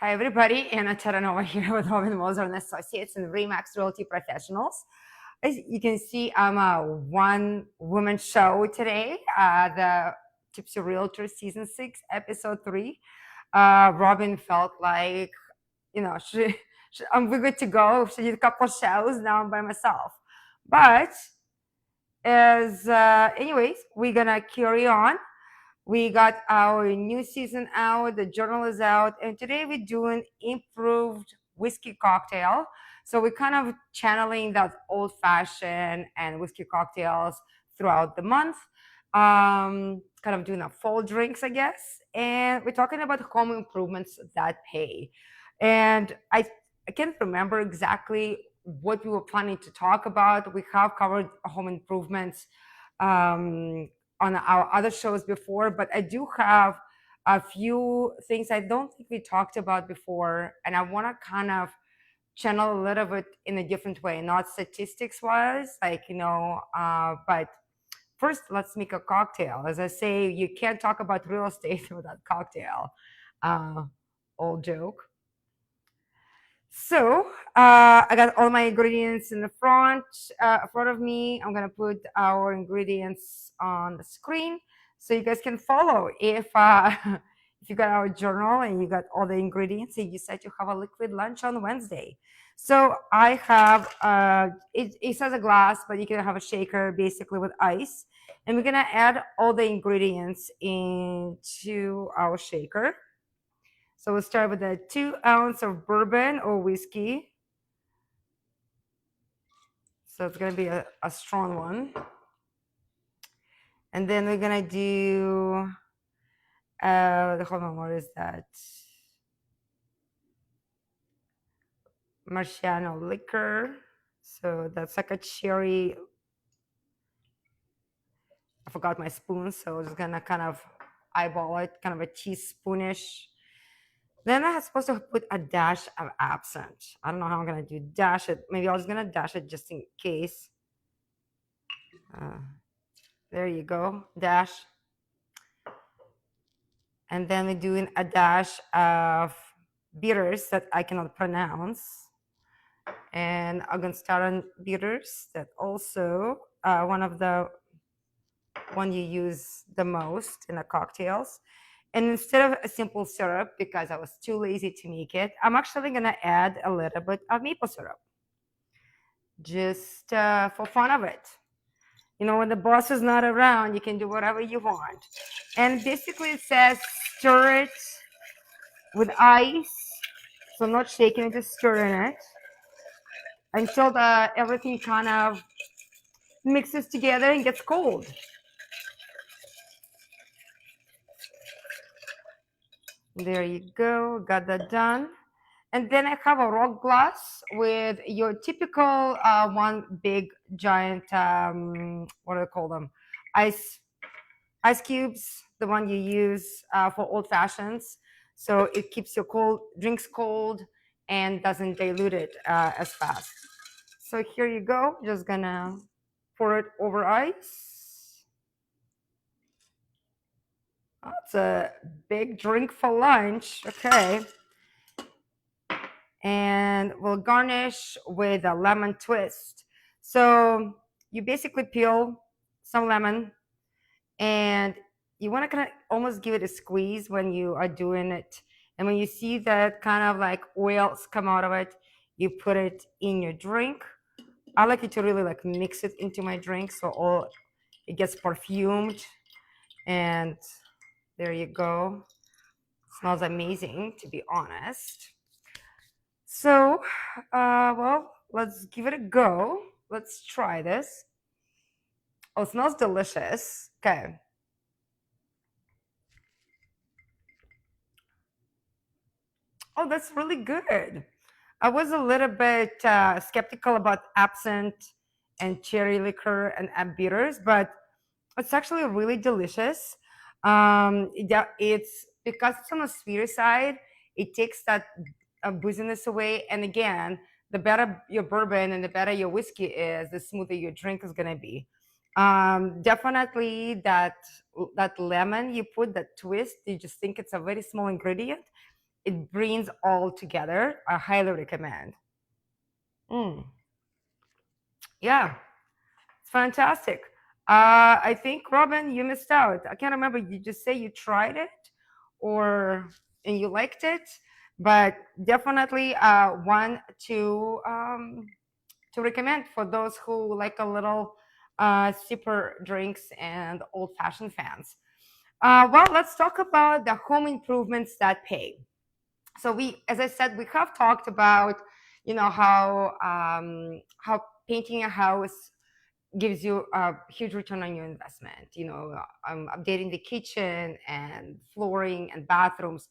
Hi, everybody. Anna Terranova here with Robin Moser and Associates and Remax Realty Professionals. As you can see, I'm a one-woman show today, the Tipsy Realtors Season 6, Episode 3. Robin felt like, we're good to go. She did a couple shows, now I'm by myself. But anyways, we're going to carry on. We got our new season out, the journal is out, and today we're doing improved whiskey cocktail. So we're kind of channeling that old fashioned and whiskey cocktails throughout the month. Kind of doing a fall drinks, I guess. And we're talking about home improvements that pay. And I can't remember exactly what we were planning to talk about. We have covered home improvements on our other shows before, but I do have a few things I don't think we talked about before, and I want to kind of channel a little bit in a different way, not statistics wise, but first let's make a cocktail. As I say, you can't talk about real estate without cocktail. Uh, Old joke. So I got all my ingredients in the front of me. I'm gonna put our ingredients on the screen so you guys can follow. If if you got our journal and you got all the ingredients and you decide to have a liquid lunch on Wednesday. So I have it says a glass, but you can have a shaker basically with ice, and we're gonna add all the ingredients into our shaker. So we'll start with a 2 ounce of bourbon or whiskey. So it's gonna be a strong one. And then we're gonna do, hold on, what is that? Marciano liquor. So that's like a cherry. I forgot my spoon, so I'm just gonna kind of eyeball it, kind of a teaspoonish. Then I'm supposed to put a dash of absinthe. I don't know how I'm gonna do dash it. Maybe I was gonna dash it just in case. There you go, dash. And then we're doing a dash of bitters that I cannot pronounce. And Augustaran bitters that also one you use the most in the cocktails. And instead of a simple syrup, because I was too lazy to make it, I'm actually gonna add a little bit of maple syrup, just for fun of it. You know, when the boss is not around, you can do whatever you want. And basically it says stir it with ice. So I'm not shaking it, just stirring it until everything kind of mixes together and gets cold. There you go, got that done. And then I have a rock glass with your typical one big giant, what do I call them? Ice cubes, the one you use for old fashions. So it keeps your drinks cold and doesn't dilute it as fast. So here you go, just gonna pour it over ice. That's a big drink for lunch, okay. And we'll garnish with a lemon twist. So you basically peel some lemon and you want to kind of almost give it a squeeze when you are doing it. And when you see that kind of like oils come out of it, you put it in your drink. I like it to really like mix it into my drink so it gets perfumed. And there you go. Smells amazing, to be honest. So, well, let's give it a go. Let's try this. Oh, it smells delicious. Okay. Oh, that's really good. I was a little bit skeptical about absinthe and cherry liquor and bitters, but it's actually really delicious. It's because it's on the sweeter side, it takes that booziness away. And again, the better your bourbon and the better your whiskey is, the smoother your drink is gonna be. Definitely that lemon you put, that twist, you just think it's a very small ingredient. it brings all together. I highly recommend. Mm, yeah, it's fantastic. I think Robin, you missed out. I can't remember. You just say you tried it, or and you liked it, but definitely one to recommend for those who like a little super drinks and old fashioned fans. Well, let's talk about the home improvements that pay. So we, as I said, we have talked about, how painting a house gives you a huge return on your investment. Updating the kitchen and flooring and bathrooms.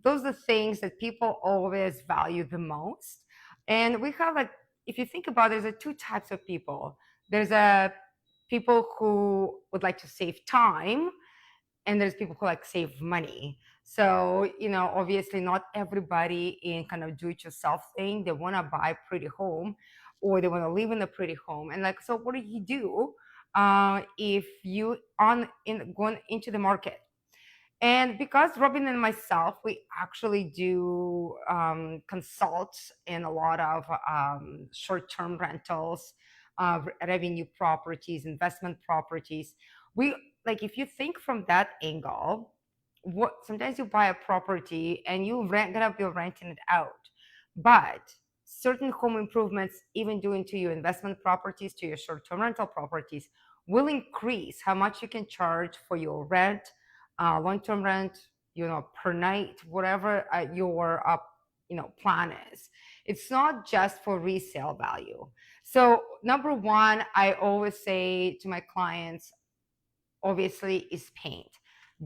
Those are the things that people always value the most. And we have, like, if you think about it, there's two types of people. There's a people who would like to save time, and there's people who like save money. So obviously not everybody in kind of do it yourself thing, they want to buy a pretty home, or they want to live in a pretty home. And like, so what do you do if you on in going into the market? And because Robin and myself, we actually do consult in a lot of short-term rentals, revenue properties, investment properties. We, like, if you think from that angle, what sometimes you buy a property and you gonna be renting it out, but certain home improvements, even doing to your investment properties, to your short-term rental properties, will increase how much you can charge for your rent, long-term rent, per night, whatever your plan is. It's not just for resale value. So number one, I always say to my clients, obviously, is paint.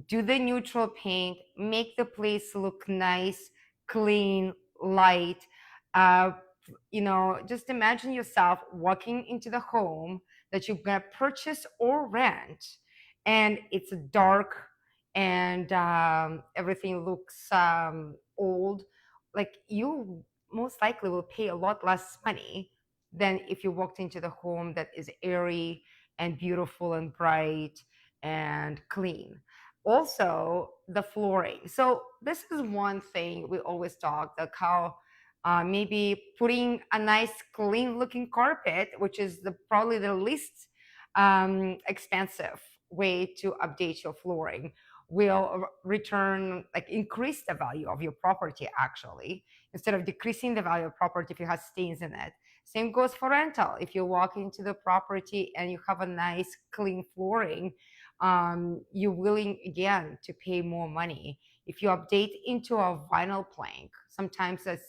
Do the neutral paint, make the place look nice, clean, light. Uh, just imagine yourself walking into the home that you're gonna purchase or rent, and it's dark, and everything looks old. Like, you most likely will pay a lot less money than if you walked into the home that is airy and beautiful and bright and clean. Also, the flooring. So this is one thing we always talk, like how maybe putting a nice clean looking carpet, which is probably the least expensive way to update your flooring, will return, like, increase the value of your property, actually, instead of decreasing the value of property if you have stains in it. Same goes for rental. If you walk into the property and you have a nice clean flooring, you're willing again to pay more money. If you update into a vinyl plank, sometimes that's,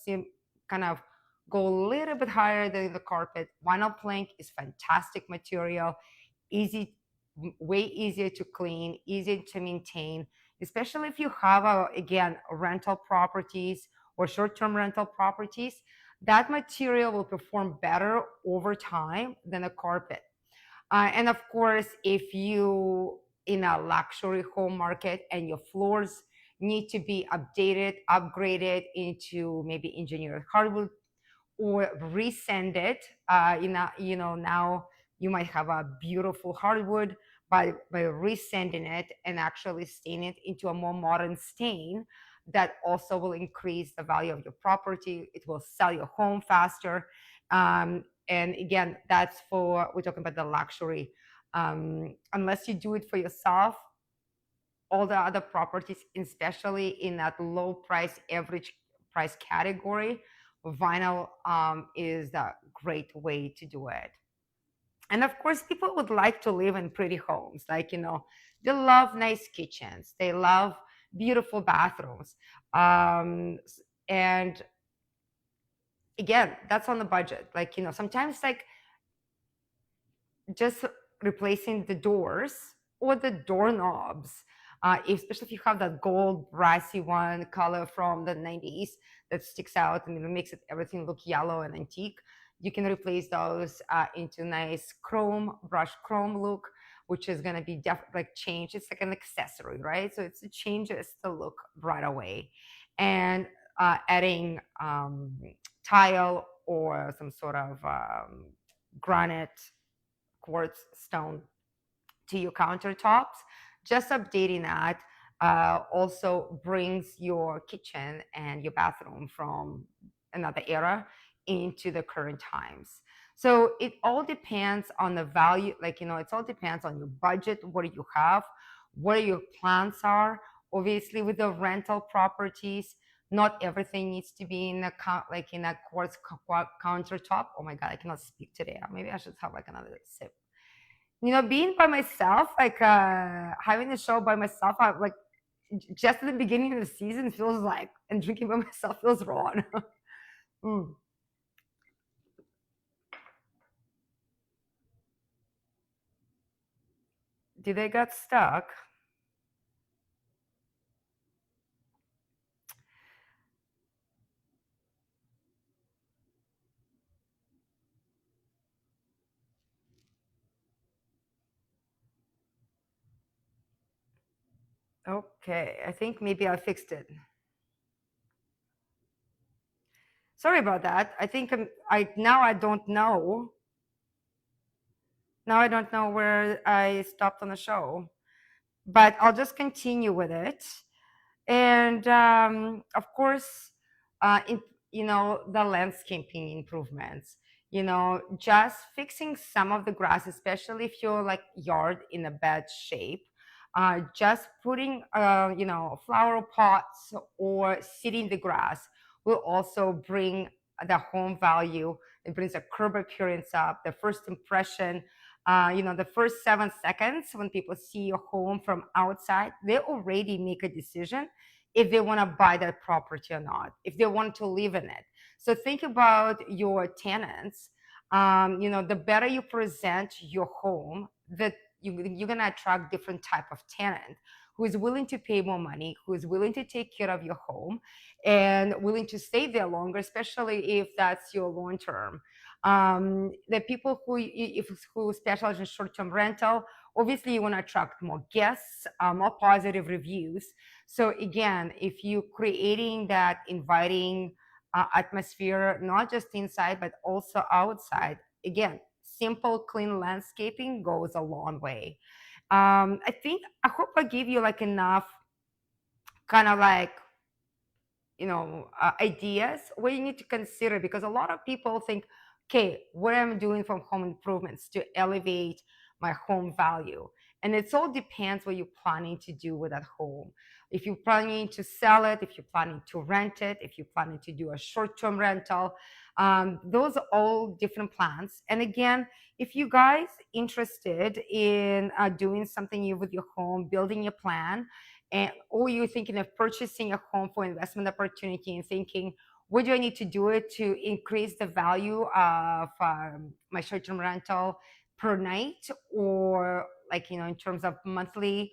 seem kind of go a little bit higher than the carpet. Vinyl plank is fantastic material, easy, way easier to clean, easier to maintain, especially if you have again, rental properties or short-term rental properties. That material will perform better over time than a carpet. And of course, if you in a luxury home market and your floors need to be updated, upgraded into maybe engineered hardwood, or resend it, now you might have a beautiful hardwood, by resending it and actually stain it into a more modern stain, that also will increase the value of your property. It will sell your home faster. And again, that's for, we're talking about the luxury. Unless you do it for yourself, all the other properties, especially in that low price, average price category, vinyl is a great way to do it. And of course, people would like to live in pretty homes. Like, they love nice kitchens, they love beautiful bathrooms. And again, that's on the budget. Like, sometimes, like, just replacing the doors or the doorknobs, especially if you have that gold brassy one color from the 90s that sticks out and it makes everything look yellow and antique. You can replace those into nice chrome, brush chrome look, which is going to be like change. It's like an accessory, right? So it changes the look right away. And adding tile or some sort of granite, quartz stone to your countertops, just updating that. also brings your kitchen and your bathroom from another era into the current times. So it all depends on the value, like, it all depends on your budget, what do you have, what your plans are. Obviously, with the rental properties, not everything needs to be in a like in a quartz countertop. Oh my god, I cannot speak today. Maybe I should have like another sip. Being by myself, like having a show by myself, like just at the beginning of the season feels like, and drinking by myself feels wrong. Mm. Did they get stuck? Okay, I think maybe I fixed it. Sorry about that. I think I now I don't know. Now I don't know where I stopped on the show, but I'll just continue with it. And of course, in, the landscaping improvements, just fixing some of the grass, especially if your like yard in a bad shape, just putting flower pots or seeding the grass will also bring the home value. It brings a curb appearance up, the first impression. The first 7 seconds when people see your home from outside, they already make a decision if they want to buy that property or not, if they want to live in it. So think about your tenants. The better you present your home, that you're going to attract different type of tenant who is willing to pay more money, who is willing to take care of your home and willing to stay there longer, especially if that's your long term. The people who specialize in short-term rental, obviously you want to attract more guests, more positive reviews. So again, if you're creating that inviting atmosphere, not just inside but also outside, again, simple clean landscaping goes a long way. I hope I give you like enough kind of like ideas what you need to consider, because a lot of people think, okay, what am I doing from home improvements to elevate my home value? And it all depends what you're planning to do with that home. If you're planning to sell it, if you're planning to rent it, if you're planning to do a short-term rental, those are all different plans. And again, if you guys interested in doing something new with your home, building a plan, and or you're thinking of purchasing a home for investment opportunity and thinking, what do I need to do it to increase the value of my short-term rental per night, or like in terms of monthly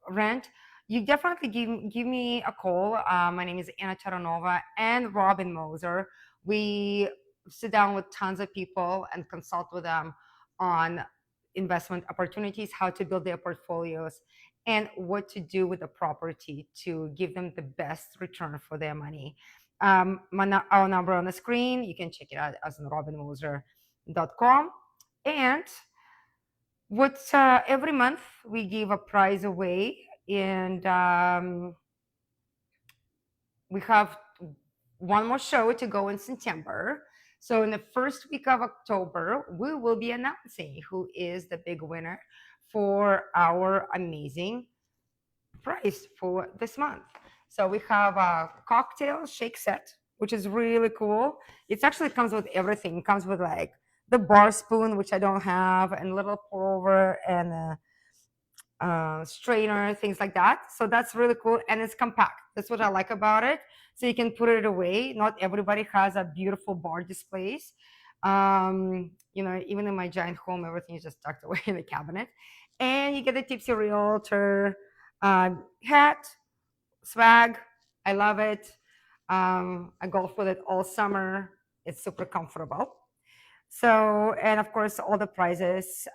rent, you definitely give me a call. My name is Anna Taranova and Robin Moser. We sit down with tons of people and consult with them on investment opportunities, how to build their portfolios, and what to do with the property to give them the best return for their money. Our number on the screen, you can check it out as on robinmoser.com. And every month we give a prize away, and we have one more show to go in September. So in the first week of October, we will be announcing who is the big winner for our amazing price for this month. So we have a cocktail shake set, which is really cool. It actually comes with everything. It comes with like the bar spoon, which I don't have, and little pour over and strainer, things like that. So that's really cool, and it's compact. That's what I like about it. So you can put it away. Not everybody has a beautiful bar displays. Even in my giant home, everything is just tucked away in the cabinet. And you get a Tipsy Realtor hat, swag. I love it. I golf with it all summer. It's super comfortable. So, and of course, all the prizes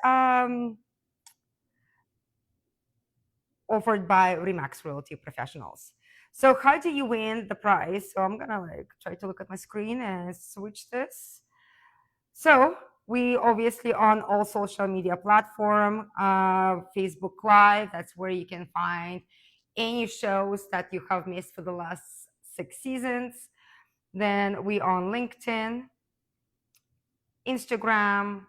offered by Remax Realty Professionals. So, how do you win the prize? So, I'm gonna like try to look at my screen and switch this. So, we obviously on all social media platform, Facebook Live. That's where you can find any shows that you have missed for the last 6 seasons. Then we on LinkedIn, Instagram,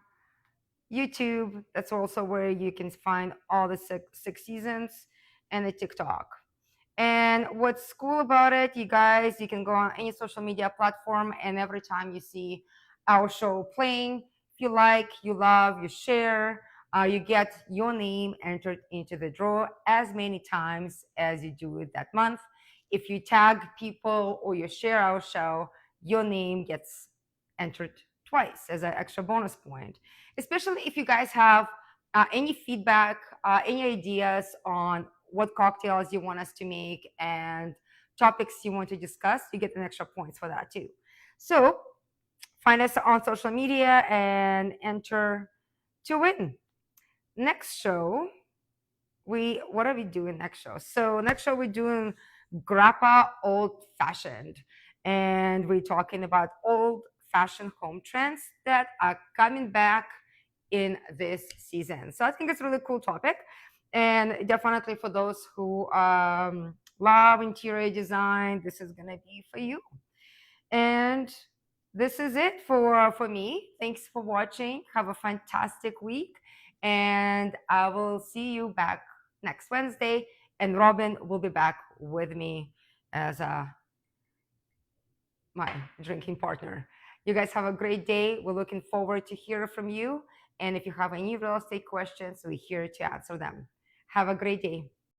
YouTube. That's also where you can find all the six seasons, and the TikTok. And what's cool about it, you guys, you can go on any social media platform, and every time you see our show playing, if you like, you love, you share, you get your name entered into the draw as many times as you do it that month. If you tag people or you share our show, your name gets entered twice as an extra bonus point. Especially if you guys have any feedback, any ideas on what cocktails you want us to make and topics you want to discuss, you get an extra points for that too. So find us on social media and enter to win. Next show, we what are we doing next show? So next show we're doing grappa old fashioned, and we're talking about old fashioned home trends that are coming back in this season. So I think it's a really cool topic, and definitely for those who love interior design, this is gonna be for you. And this is it for me. Thanks for watching. Have a fantastic week, and I will see you back next Wednesday. And Robin will be back with me as my drinking partner. You guys have a great day. We're looking forward to hear from you. And if you have any real estate questions, we're here to answer them. Have a great day.